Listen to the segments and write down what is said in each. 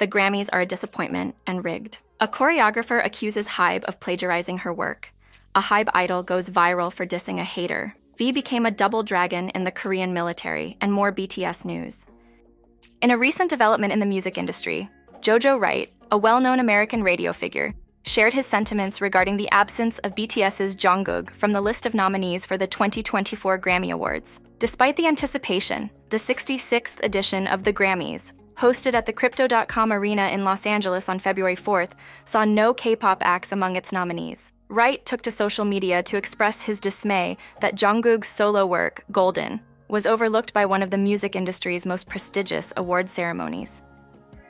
the Grammys are a disappointment and rigged. A choreographer accuses HYBE of plagiarizing her work. A HYBE idol goes viral for dissing a hater. V became a double dragon in the Korean military, and more BTS news. In a recent development in the music industry, Jojo Wright, a well-known American radio figure, shared his sentiments regarding the absence of BTS's Jungkook from the list of nominees for the 2024 Grammy Awards. Despite the anticipation, the 66th edition of the Grammys, hosted at the Crypto.com Arena in Los Angeles on February 4th, saw no K-pop acts among its nominees. Wright took to social media to express his dismay that Jungkook's solo work, Golden, was overlooked by one of the music industry's most prestigious award ceremonies.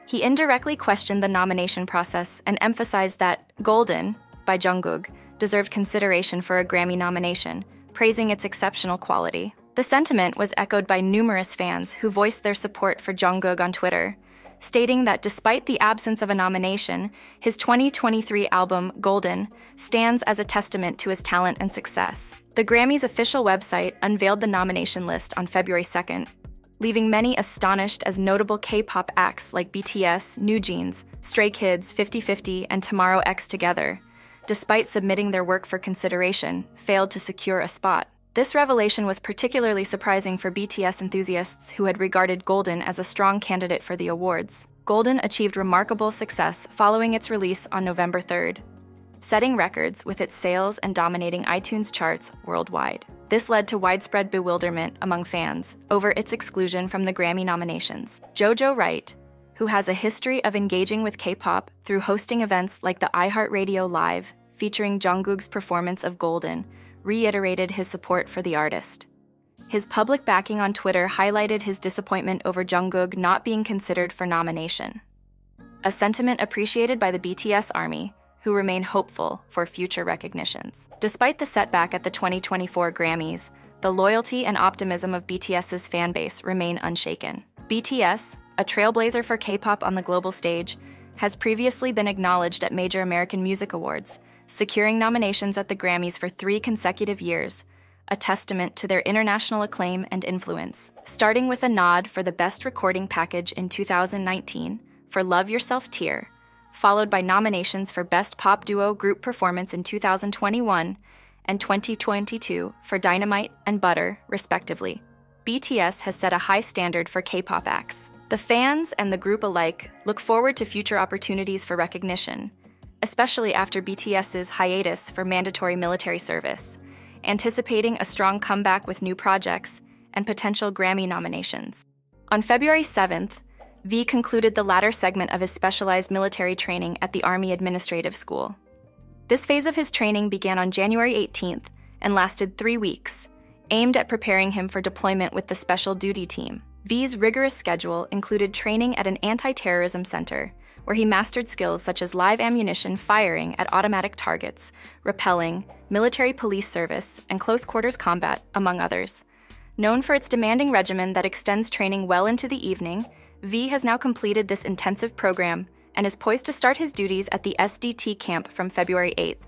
He indirectly questioned the nomination process and emphasized that Golden, by Jungkook, deserved consideration for a Grammy nomination, praising its exceptional quality. The sentiment was echoed by numerous fans who voiced their support for Jungkook on Twitter, stating that despite the absence of a nomination, his 2023 album, Golden, stands as a testament to his talent and success. The Grammys' official website unveiled the nomination list on February 2nd, leaving many astonished as notable K-pop acts like BTS, New Jeans, Stray Kids, 50/50, and Tomorrow X Together, despite submitting their work for consideration, failed to secure a spot. This revelation was particularly surprising for BTS enthusiasts who had regarded Golden as a strong candidate for the awards. Golden achieved remarkable success following its release on November 3rd, setting records with its sales and dominating iTunes charts worldwide. This led to widespread bewilderment among fans over its exclusion from the Grammy nominations. Jojo Wright, who has a history of engaging with K-pop through hosting events like the iHeartRadio Live, featuring Jungkook's performance of Golden, reiterated his support for the artist. His public backing on Twitter highlighted his disappointment over Jungkook not being considered for nomination, a sentiment appreciated by the BTS Army, who remain hopeful for future recognitions. Despite the setback at the 2024 Grammys, the loyalty and optimism of BTS's fanbase remain unshaken. BTS, a trailblazer for K-pop on the global stage, has previously been acknowledged at major American music awards, securing nominations at the Grammys for 3 consecutive years, a testament to their international acclaim and influence. Starting with a nod for the Best Recording Package in 2019 for Love Yourself Tear, followed by nominations for Best Pop Duo Group Performance in 2021 and 2022 for Dynamite and Butter, respectively. BTS has set a high standard for K-pop acts. The fans and the group alike look forward to future opportunities for recognition, especially after BTS's hiatus for mandatory military service, anticipating a strong comeback with new projects and potential Grammy nominations. On February 7th, V concluded the latter segment of his specialized military training at the Army Administrative School. This phase of his training began on January 18th and lasted 3 weeks, aimed at preparing him for deployment with the Special Duty Team. V's rigorous schedule included training at an anti-terrorism center, where he mastered skills such as live ammunition firing at automatic targets, rappelling, military police service, and close-quarters combat, among others. Known for its demanding regimen that extends training well into the evening, V has now completed this intensive program and is poised to start his duties at the SDT camp from February 8th.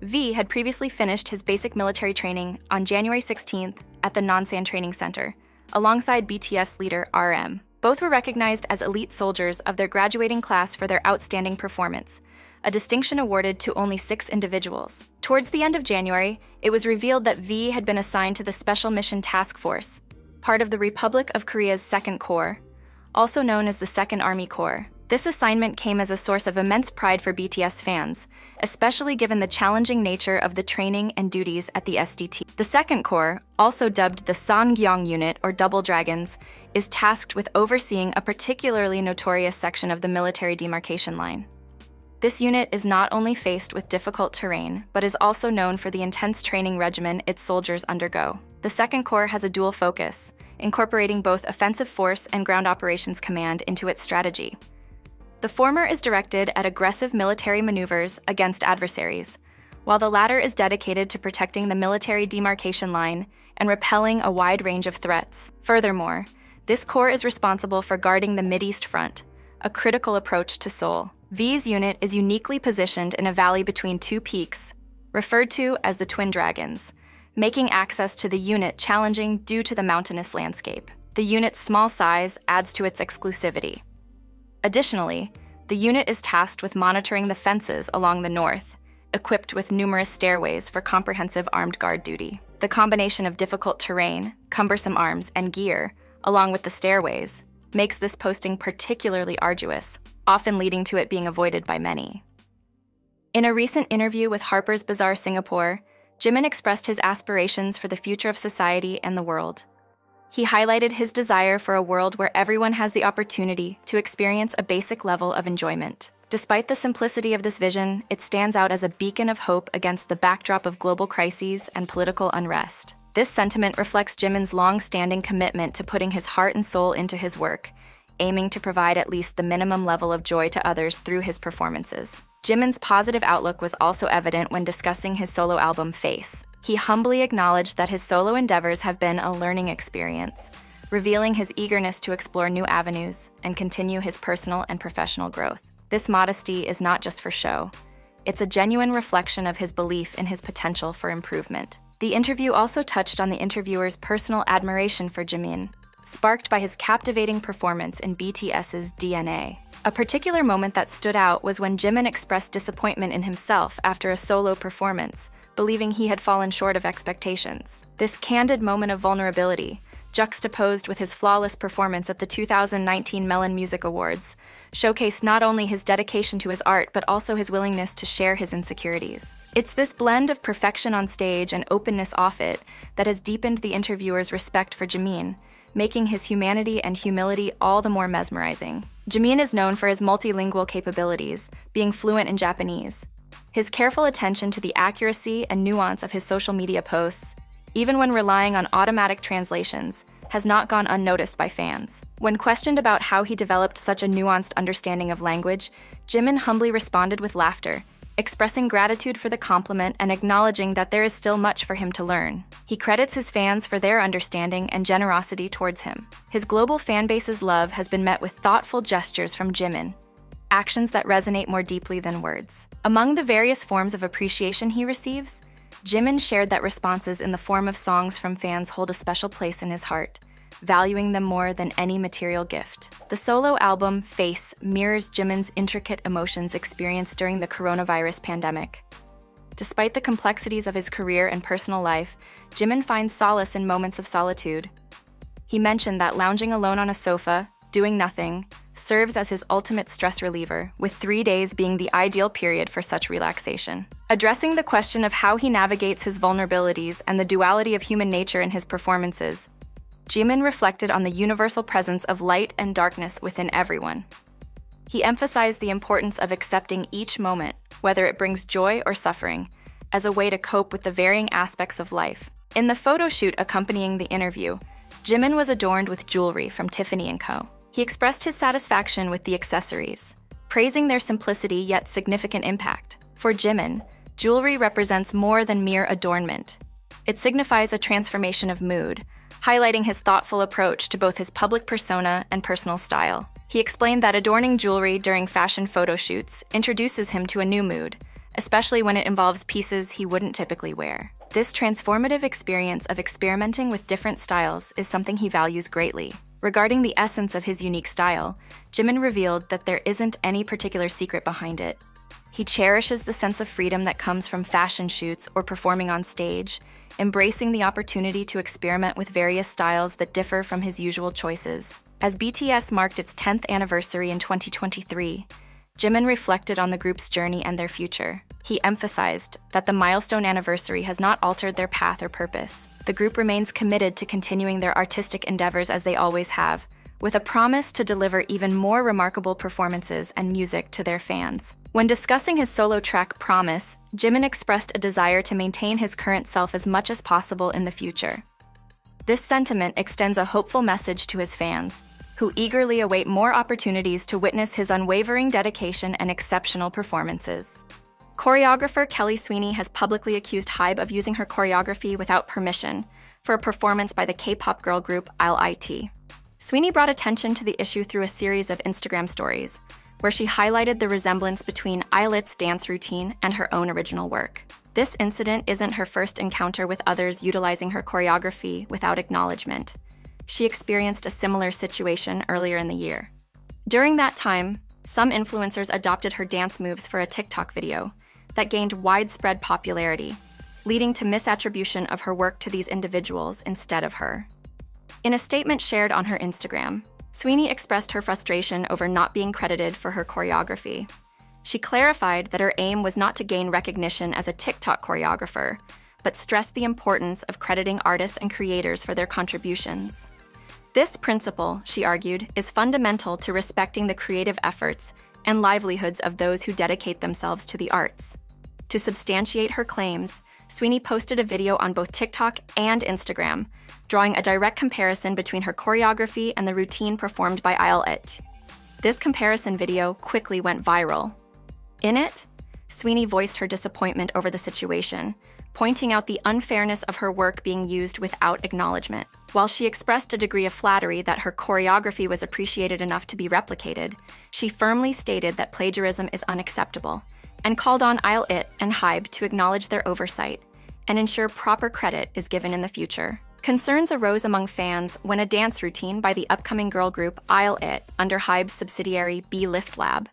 V had previously finished his basic military training on January 16th at the Nonsan Training Center, alongside BTS leader RM. Both were recognized as elite soldiers of their graduating class for their outstanding performance, a distinction awarded to only 6 individuals. Towards the end of January, it was revealed that V had been assigned to the Special Mission Task Force, part of the Republic of Korea's 2nd Corps, also known as the 2nd Army Corps. This assignment came as a source of immense pride for BTS fans, especially given the challenging nature of the training and duties at the SDT. The 2nd Corps, also dubbed the Sangyeong Unit or Double Dragons, is tasked with overseeing a particularly notorious section of the military demarcation line. This unit is not only faced with difficult terrain, but is also known for the intense training regimen its soldiers undergo. The 2nd Corps has a dual focus, incorporating both offensive force and ground operations command into its strategy. The former is directed at aggressive military maneuvers against adversaries, while the latter is dedicated to protecting the military demarcation line and repelling a wide range of threats. Furthermore, this corps is responsible for guarding the Mideast front, a critical approach to Seoul. V's unit is uniquely positioned in a valley between 2 peaks, referred to as the Twin Dragons, making access to the unit challenging due to the mountainous landscape. The unit's small size adds to its exclusivity. Additionally, the unit is tasked with monitoring the fences along the north, equipped with numerous stairways for comprehensive armed guard duty. The combination of difficult terrain, cumbersome arms, and gear, along with the stairways, makes this posting particularly arduous, often leading to it being avoided by many. In a recent interview with Harper's Bazaar Singapore, Jimin expressed his aspirations for the future of society and the world. He highlighted his desire for a world where everyone has the opportunity to experience a basic level of enjoyment. Despite the simplicity of this vision, it stands out as a beacon of hope against the backdrop of global crises and political unrest. This sentiment reflects Jimin's long-standing commitment to putting his heart and soul into his work, aiming to provide at least the minimum level of joy to others through his performances. Jimin's positive outlook was also evident when discussing his solo album, Face. He humbly acknowledged that his solo endeavors have been a learning experience, revealing his eagerness to explore new avenues and continue his personal and professional growth. This modesty is not just for show. It's a genuine reflection of his belief in his potential for improvement. The interview also touched on the interviewer's personal admiration for Jimin, sparked by his captivating performance in BTS's DNA. A particular moment that stood out was when Jimin expressed disappointment in himself after a solo performance, believing he had fallen short of expectations. This candid moment of vulnerability, juxtaposed with his flawless performance at the 2019 Melon Music Awards, showcased not only his dedication to his art but also his willingness to share his insecurities. It's this blend of perfection on stage and openness off it that has deepened the interviewer's respect for Jimin, making his humanity and humility all the more mesmerizing. Jimin is known for his multilingual capabilities, being fluent in Japanese. His careful attention to the accuracy and nuance of his social media posts, even when relying on automatic translations, has not gone unnoticed by fans. When questioned about how he developed such a nuanced understanding of language, Jimin humbly responded with laughter, expressing gratitude for the compliment and acknowledging that there is still much for him to learn. He credits his fans for their understanding and generosity towards him. His global fanbase's love has been met with thoughtful gestures from Jimin, actions that resonate more deeply than words. Among the various forms of appreciation he receives, Jimin shared that responses in the form of songs from fans hold a special place in his heart, valuing them more than any material gift. The solo album, Face, mirrors Jimin's intricate emotions experienced during the coronavirus pandemic. Despite the complexities of his career and personal life, Jimin finds solace in moments of solitude. He mentioned that lounging alone on a sofa, doing nothing, serves as his ultimate stress reliever, with 3 days being the ideal period for such relaxation. Addressing the question of how he navigates his vulnerabilities and the duality of human nature in his performances, Jimin reflected on the universal presence of light and darkness within everyone. He emphasized the importance of accepting each moment, whether it brings joy or suffering, as a way to cope with the varying aspects of life. In the photo shoot accompanying the interview, Jimin was adorned with jewelry from Tiffany & Co. He expressed his satisfaction with the accessories, praising their simplicity yet significant impact. For Jimin, jewelry represents more than mere adornment. It signifies a transformation of mood, highlighting his thoughtful approach to both his public persona and personal style. He explained that adorning jewelry during fashion photo shoots introduces him to a new mood, especially when it involves pieces he wouldn't typically wear. This transformative experience of experimenting with different styles is something he values greatly. Regarding the essence of his unique style, Jimin revealed that there isn't any particular secret behind it. He cherishes the sense of freedom that comes from fashion shoots or performing on stage, embracing the opportunity to experiment with various styles that differ from his usual choices. As BTS marked its 10th anniversary in 2023, Jimin reflected on the group's journey and their future. He emphasized that the milestone anniversary has not altered their path or purpose. The group remains committed to continuing their artistic endeavors as they always have, with a promise to deliver even more remarkable performances and music to their fans. When discussing his solo track Promise, Jimin expressed a desire to maintain his current self as much as possible in the future. This sentiment extends a hopeful message to his fans, who eagerly await more opportunities to witness his unwavering dedication and exceptional performances. Choreographer Kelly Sweeney has publicly accused HYBE of using her choreography without permission for a performance by the K-pop girl group ILIT. Sweeney brought attention to the issue through a series of Instagram stories, where she highlighted the resemblance between ILIT's dance routine and her own original work. This incident isn't her first encounter with others utilizing her choreography without acknowledgement. She experienced a similar situation earlier in the year. During that time, some influencers adopted her dance moves for a TikTok video that gained widespread popularity, leading to misattribution of her work to these individuals instead of her. In a statement shared on her Instagram, Sweeney expressed her frustration over not being credited for her choreography. She clarified that her aim was not to gain recognition as a TikTok choreographer, but stressed the importance of crediting artists and creators for their contributions. This principle, she argued, is fundamental to respecting the creative efforts and livelihoods of those who dedicate themselves to the arts. To substantiate her claims, Sweeney posted a video on both TikTok and Instagram, drawing a direct comparison between her choreography and the routine performed by HYBE. This comparison video quickly went viral. In it, Sweeney voiced her disappointment over the situation, pointing out the unfairness of her work being used without acknowledgement. While she expressed a degree of flattery that her choreography was appreciated enough to be replicated, she firmly stated that plagiarism is unacceptable, and called on HYBE and HYBE to acknowledge their oversight and ensure proper credit is given in the future. Concerns arose among fans when a dance routine by the upcoming girl group HYBE under HYBE's subsidiary B Lift Lab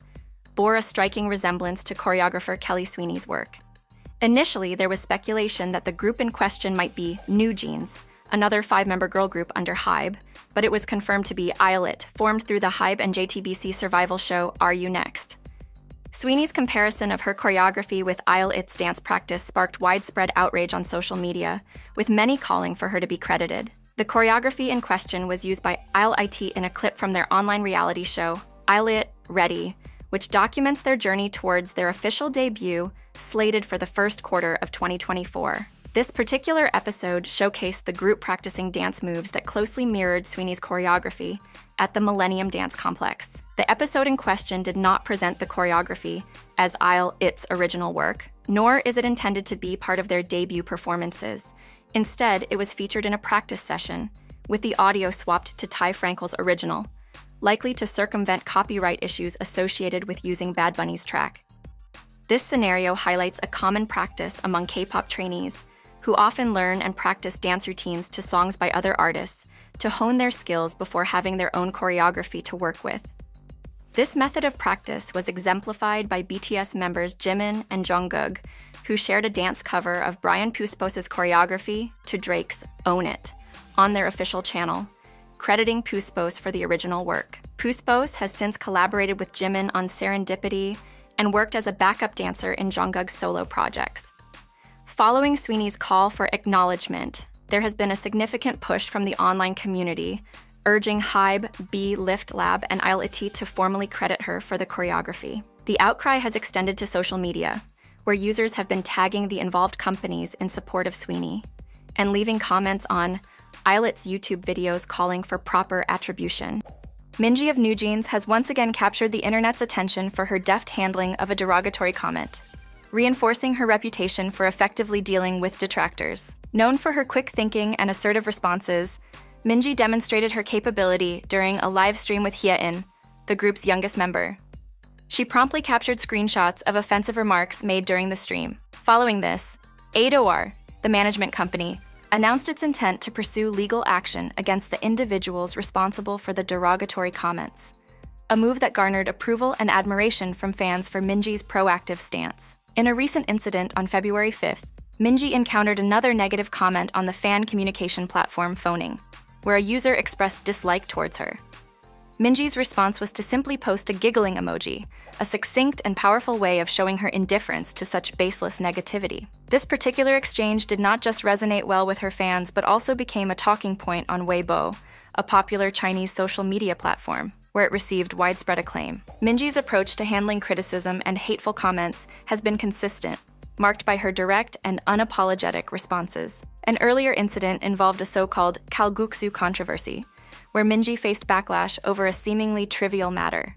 bore a striking resemblance to choreographer Kelly Sweeney's work. Initially, there was speculation that the group in question might be New Jeans, another 5-member girl group under HYBE, but it was confirmed to be HYBE, formed through the HYBE and JTBC survival show Are You Next? Sweeney's comparison of her choreography with HYBE's dance practice sparked widespread outrage on social media, with many calling for her to be credited. The choreography in question was used by HYBE in a clip from their online reality show, HYBE Ready, which documents their journey towards their official debut, slated for the first quarter of 2024. This particular episode showcased the group practicing dance moves that closely mirrored Sweeney's choreography at the Millennium Dance Complex. The episode in question did not present the choreography as HYBE's original work, nor is it intended to be part of their debut performances. Instead, it was featured in a practice session, with the audio swapped to Ty Frankel's original, likely to circumvent copyright issues associated with using Bad Bunny's track. This scenario highlights a common practice among K-pop trainees, who often learn and practice dance routines to songs by other artists to hone their skills before having their own choreography to work with. This method of practice was exemplified by BTS members Jimin and Jungkook, who shared a dance cover of Brian Puspos' choreography to Drake's Own It on their official channel, crediting Puspos for the original work. Puspos has since collaborated with Jimin on Serendipity and worked as a backup dancer in Jungkook's solo projects. Following Sweeney's call for acknowledgement, there has been a significant push from the online community, urging HYBE, B Lift Lab, and HYBE to formally credit her for the choreography. The outcry has extended to social media, where users have been tagging the involved companies in support of Sweeney, and leaving comments on HYBE's YouTube videos calling for proper attribution. Minji of New Jeans has once again captured the internet's attention for her deft handling of a derogatory comment, reinforcing her reputation for effectively dealing with detractors. Known for her quick thinking and assertive responses, Minji demonstrated her capability during a live stream with Hyein, the group's youngest member. She promptly captured screenshots of offensive remarks made during the stream. Following this, Ador, the management company, announced its intent to pursue legal action against the individuals responsible for the derogatory comments, a move that garnered approval and admiration from fans for Minji's proactive stance. In a recent incident on February 5th, Minji encountered another negative comment on the fan communication platform Phoning, where a user expressed dislike towards her. Minji's response was to simply post a giggling emoji, a succinct and powerful way of showing her indifference to such baseless negativity. This particular exchange did not just resonate well with her fans, but also became a talking point on Weibo, a popular Chinese social media platform, where it received widespread acclaim. Minji's approach to handling criticism and hateful comments has been consistent, marked by her direct and unapologetic responses. An earlier incident involved a so-called kalguksu controversy, where Minji faced backlash over a seemingly trivial matter.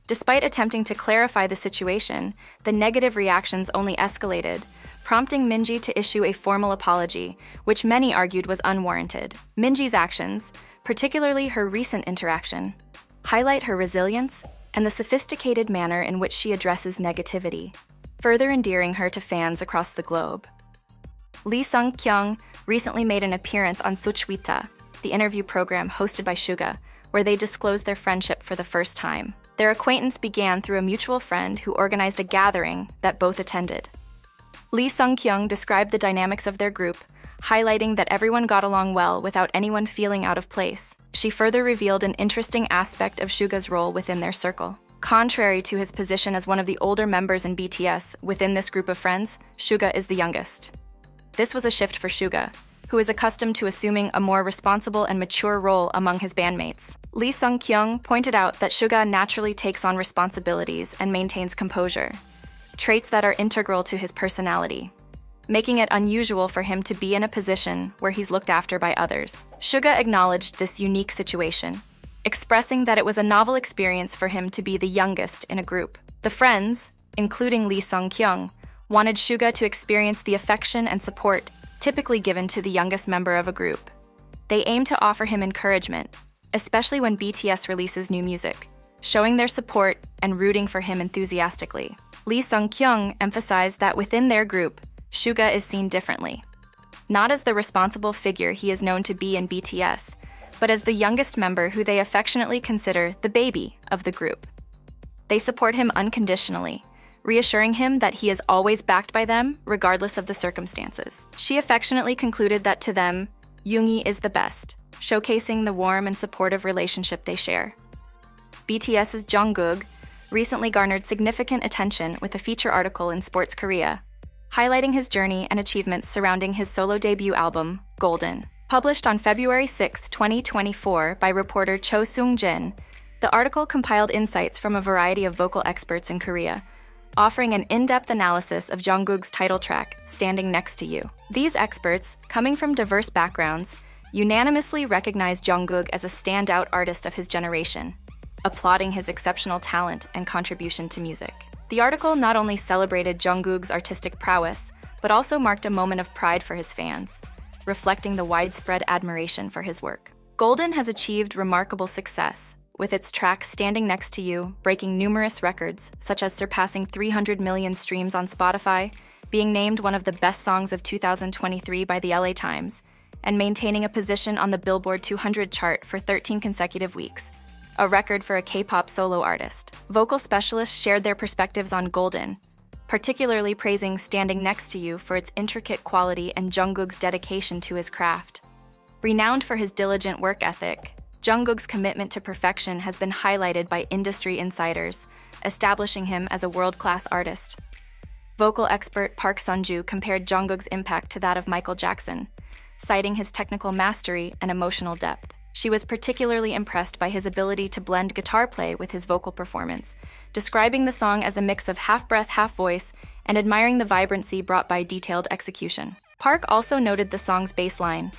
Despite attempting to clarify the situation, the negative reactions only escalated, prompting Minji to issue a formal apology, which many argued was unwarranted. Minji's actions, particularly her recent interaction, highlight her resilience and the sophisticated manner in which she addresses negativity, further endearing her to fans across the globe. Lee Sung-kyung recently made an appearance on Suchwita, the interview program hosted by Suga, where they disclosed their friendship for the first time. Their acquaintance began through a mutual friend who organized a gathering that both attended. Lee Sung-kyung described the dynamics of their group, highlighting that everyone got along well without anyone feeling out of place. She further revealed an interesting aspect of Suga's role within their circle. Contrary to his position as one of the older members in BTS within this group of friends, Suga is the youngest. This was a shift for Suga, who is accustomed to assuming a more responsible and mature role among his bandmates. Lee Sung-kyung pointed out that Suga naturally takes on responsibilities and maintains composure, traits that are integral to his personality, making it unusual for him to be in a position where he's looked after by others. Suga acknowledged this unique situation, expressing that it was a novel experience for him to be the youngest in a group. The friends, including Lee Sung-kyung, wanted Suga to experience the affection and support typically given to the youngest member of a group. They aim to offer him encouragement, especially when BTS releases new music, showing their support and rooting for him enthusiastically. Lee Sung-kyung emphasized that within their group, Suga is seen differently. Not as the responsible figure he is known to be in BTS, but as the youngest member who they affectionately consider the baby of the group. They support him unconditionally, reassuring him that he is always backed by them, regardless of the circumstances. She affectionately concluded that to them, Yoongi is the best, showcasing the warm and supportive relationship they share. BTS's Jungkook recently garnered significant attention with a feature article in Sports Korea, highlighting his journey and achievements surrounding his solo debut album, Golden. Published on February 6, 2024 by reporter Cho Sung-jin, the article compiled insights from a variety of vocal experts in Korea, offering an in-depth analysis of Jungkook's title track, Standing Next to You. These experts, coming from diverse backgrounds, unanimously recognized Jungkook as a standout artist of his generation, applauding his exceptional talent and contribution to music. The article not only celebrated Jungkook's artistic prowess, but also marked a moment of pride for his fans, reflecting the widespread admiration for his work. Golden has achieved remarkable success, with its track Standing Next to You breaking numerous records, such as surpassing 300 million streams on Spotify, being named one of the best songs of 2023 by the LA Times, and maintaining a position on the Billboard 200 chart for 13 consecutive weeks, a record for a K-pop solo artist. Vocal specialists shared their perspectives on Golden, particularly praising Standing Next to You for its intricate quality and Jungkook's dedication to his craft. Renowned for his diligent work ethic, Jungkook's commitment to perfection has been highlighted by industry insiders, establishing him as a world-class artist. Vocal expert Park Sunju compared Jungkook's impact to that of Michael Jackson, citing his technical mastery and emotional depth. She was particularly impressed by his ability to blend guitar play with his vocal performance, describing the song as a mix of half-breath, half-voice, and admiring the vibrancy brought by detailed execution. Park also noted the song's bass line,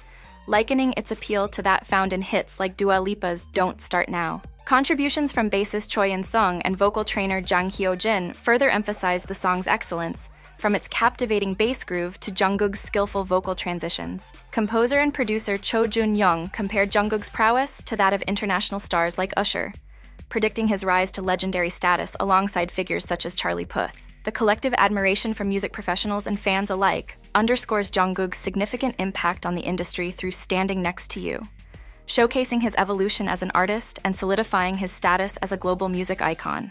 likening its appeal to that found in hits like Dua Lipa's Don't Start Now. Contributions from bassist Choi In-sung and vocal trainer Jang Hyo-jin further emphasized the song's excellence, from its captivating bass groove to Jungkook's skillful vocal transitions. Composer and producer Cho Jun-young compared Jungkook's prowess to that of international stars like Usher, predicting his rise to legendary status alongside figures such as Charlie Puth. The collective admiration from music professionals and fans alike underscores Jungkook's significant impact on the industry through Standing Next to You, showcasing his evolution as an artist and solidifying his status as a global music icon.